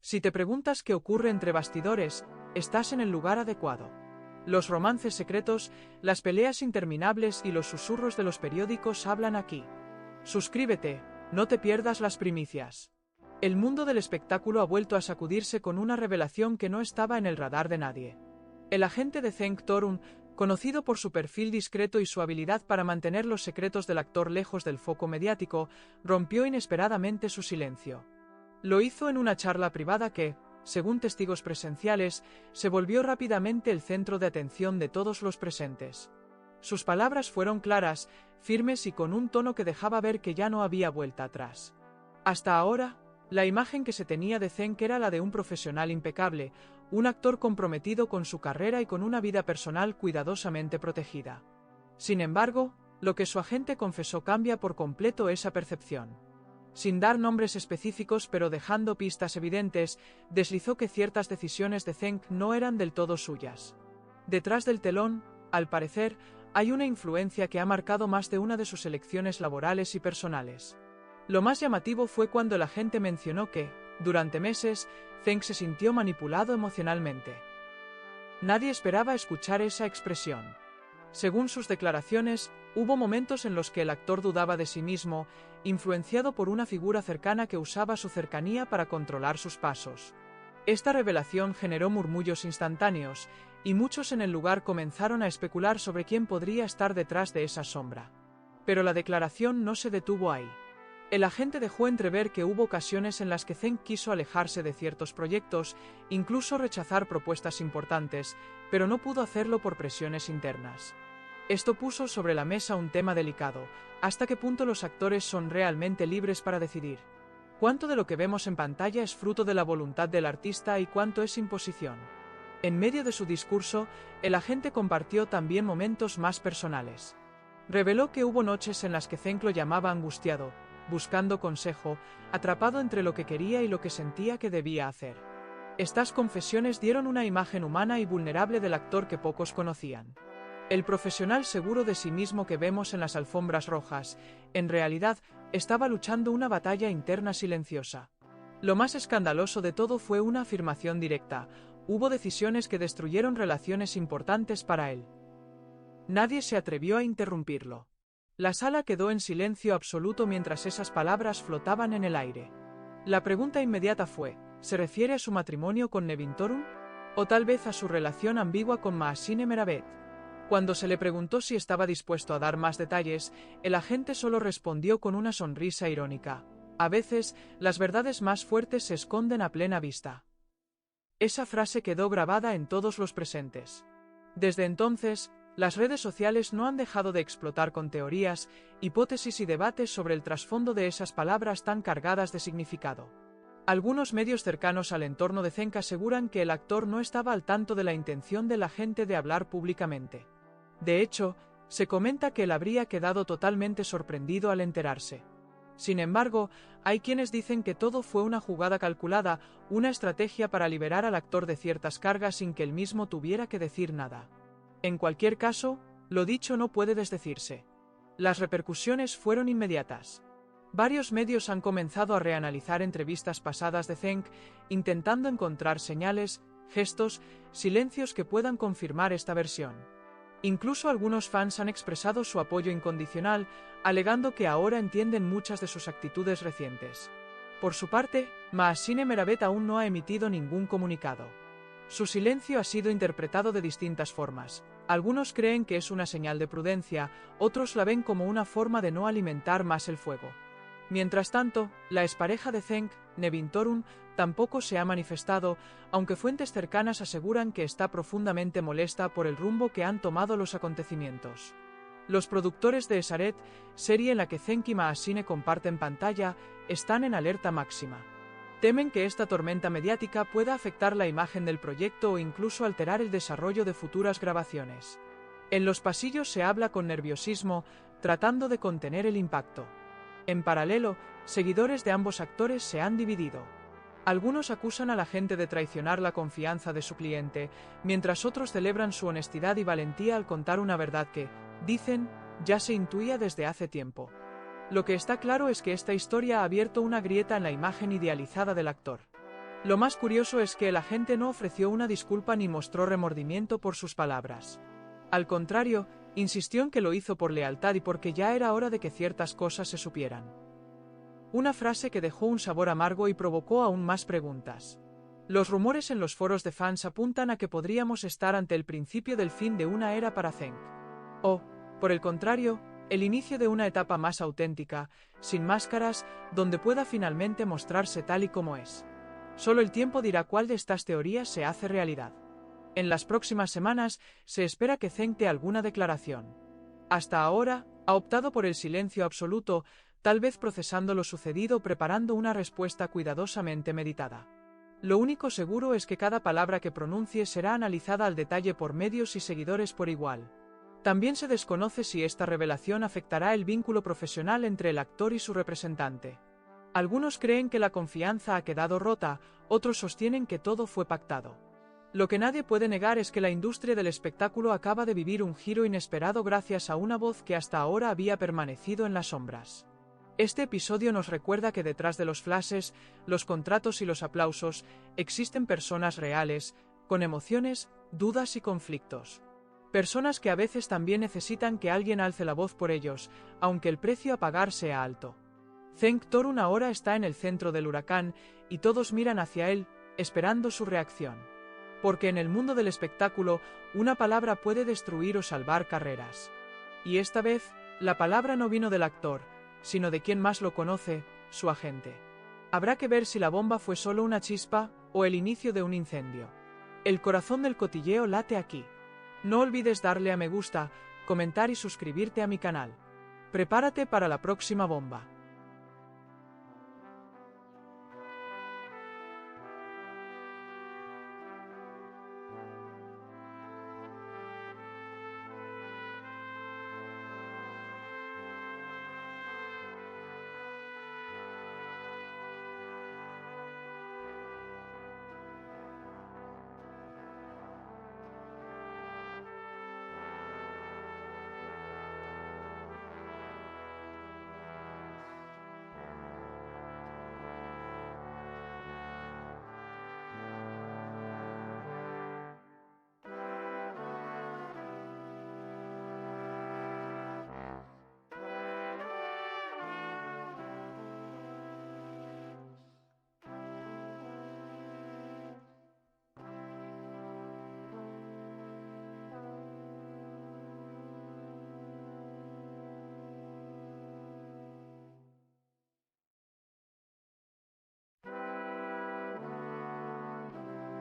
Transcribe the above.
Si te preguntas qué ocurre entre bastidores, estás en el lugar adecuado. Los romances secretos, las peleas interminables y los susurros de los periódicos hablan aquí. Suscríbete, no te pierdas las primicias. El mundo del espectáculo ha vuelto a sacudirse con una revelación que no estaba en el radar de nadie. El agente de Cenk Torun, conocido por su perfil discreto y su habilidad para mantener los secretos del actor lejos del foco mediático, rompió inesperadamente su silencio. Lo hizo en una charla privada que, según testigos presenciales, se volvió rápidamente el centro de atención de todos los presentes. Sus palabras fueron claras, firmes y con un tono que dejaba ver que ya no había vuelta atrás. Hasta ahora, la imagen que se tenía de Cenk era la de un profesional impecable, un actor comprometido con su carrera y con una vida personal cuidadosamente protegida. Sin embargo, lo que su agente confesó cambia por completo esa percepción. Sin dar nombres específicos pero dejando pistas evidentes, deslizó que ciertas decisiones de Cenk no eran del todo suyas. Detrás del telón, al parecer, hay una influencia que ha marcado más de una de sus elecciones laborales y personales. Lo más llamativo fue cuando el agente mencionó que, durante meses, Cenk se sintió manipulado emocionalmente. Nadie esperaba escuchar esa expresión. Según sus declaraciones, hubo momentos en los que el actor dudaba de sí mismo, influenciado por una figura cercana que usaba su cercanía para controlar sus pasos. Esta revelación generó murmullos instantáneos, y muchos en el lugar comenzaron a especular sobre quién podría estar detrás de esa sombra. Pero la declaración no se detuvo ahí. El agente dejó entrever que hubo ocasiones en las que Cenk quiso alejarse de ciertos proyectos, incluso rechazar propuestas importantes, pero no pudo hacerlo por presiones internas. Esto puso sobre la mesa un tema delicado: ¿hasta qué punto los actores son realmente libres para decidir? ¿Cuánto de lo que vemos en pantalla es fruto de la voluntad del artista y cuánto es imposición? En medio de su discurso, el agente compartió también momentos más personales. Reveló que hubo noches en las que Cenk lo llamaba angustiado, buscando consejo, atrapado entre lo que quería y lo que sentía que debía hacer. Estas confesiones dieron una imagen humana y vulnerable del actor que pocos conocían. El profesional seguro de sí mismo que vemos en las alfombras rojas, en realidad, estaba luchando una batalla interna silenciosa. Lo más escandaloso de todo fue una afirmación directa: hubo decisiones que destruyeron relaciones importantes para él. Nadie se atrevió a interrumpirlo. La sala quedó en silencio absoluto mientras esas palabras flotaban en el aire. La pregunta inmediata fue: ¿se refiere a su matrimonio con Nevin Torun? ¿O tal vez a su relación ambigua con Maasine Meravet? Cuando se le preguntó si estaba dispuesto a dar más detalles, el agente solo respondió con una sonrisa irónica: a veces, las verdades más fuertes se esconden a plena vista. Esa frase quedó grabada en todos los presentes. Desde entonces, las redes sociales no han dejado de explotar con teorías, hipótesis y debates sobre el trasfondo de esas palabras tan cargadas de significado. Algunos medios cercanos al entorno de Cenk aseguran que el actor no estaba al tanto de la intención del agente de hablar públicamente. De hecho, se comenta que él habría quedado totalmente sorprendido al enterarse. Sin embargo, hay quienes dicen que todo fue una jugada calculada, una estrategia para liberar al actor de ciertas cargas sin que él mismo tuviera que decir nada. En cualquier caso, lo dicho no puede desdecirse. Las repercusiones fueron inmediatas. Varios medios han comenzado a reanalizar entrevistas pasadas de Cenk, intentando encontrar señales, gestos, silencios que puedan confirmar esta versión. Incluso algunos fans han expresado su apoyo incondicional, alegando que ahora entienden muchas de sus actitudes recientes. Por su parte, Maasine Meravet aún no ha emitido ningún comunicado. Su silencio ha sido interpretado de distintas formas. Algunos creen que es una señal de prudencia, otros la ven como una forma de no alimentar más el fuego. Mientras tanto, la expareja de Cenk, Nevin Torun, tampoco se ha manifestado, aunque fuentes cercanas aseguran que está profundamente molesta por el rumbo que han tomado los acontecimientos. Los productores de Esaret, serie en la que Cenk y Maasine comparten pantalla, están en alerta máxima. Temen que esta tormenta mediática pueda afectar la imagen del proyecto o incluso alterar el desarrollo de futuras grabaciones. En los pasillos se habla con nerviosismo, tratando de contener el impacto. En paralelo, seguidores de ambos actores se han dividido. Algunos acusan al agente de traicionar la confianza de su cliente, mientras otros celebran su honestidad y valentía al contar una verdad que, dicen, ya se intuía desde hace tiempo. Lo que está claro es que esta historia ha abierto una grieta en la imagen idealizada del actor. Lo más curioso es que el agente no ofreció una disculpa ni mostró remordimiento por sus palabras. Al contrario, insistió en que lo hizo por lealtad y porque ya era hora de que ciertas cosas se supieran. Una frase que dejó un sabor amargo y provocó aún más preguntas. Los rumores en los foros de fans apuntan a que podríamos estar ante el principio del fin de una era para Zeng. O, por el contrario, el inicio de una etapa más auténtica, sin máscaras, donde pueda finalmente mostrarse tal y como es. Solo el tiempo dirá cuál de estas teorías se hace realidad. En las próximas semanas se espera que Zeng dé alguna declaración. Hasta ahora, ha optado por el silencio absoluto, tal vez procesando lo sucedido o preparando una respuesta cuidadosamente meditada. Lo único seguro es que cada palabra que pronuncie será analizada al detalle por medios y seguidores por igual. También se desconoce si esta revelación afectará el vínculo profesional entre el actor y su representante. Algunos creen que la confianza ha quedado rota, otros sostienen que todo fue pactado. Lo que nadie puede negar es que la industria del espectáculo acaba de vivir un giro inesperado gracias a una voz que hasta ahora había permanecido en las sombras. Este episodio nos recuerda que detrás de los flashes, los contratos y los aplausos, existen personas reales, con emociones, dudas y conflictos. Personas que a veces también necesitan que alguien alce la voz por ellos, aunque el precio a pagar sea alto. Zeng Torun ahora está en el centro del huracán, y todos miran hacia él, esperando su reacción. Porque en el mundo del espectáculo, una palabra puede destruir o salvar carreras. Y esta vez, la palabra no vino del actor, sino de quien más lo conoce, su agente. Habrá que ver si la bomba fue solo una chispa, o el inicio de un incendio. El corazón del cotilleo late aquí. No olvides darle a me gusta, comentar y suscribirte a mi canal. Prepárate para la próxima bomba.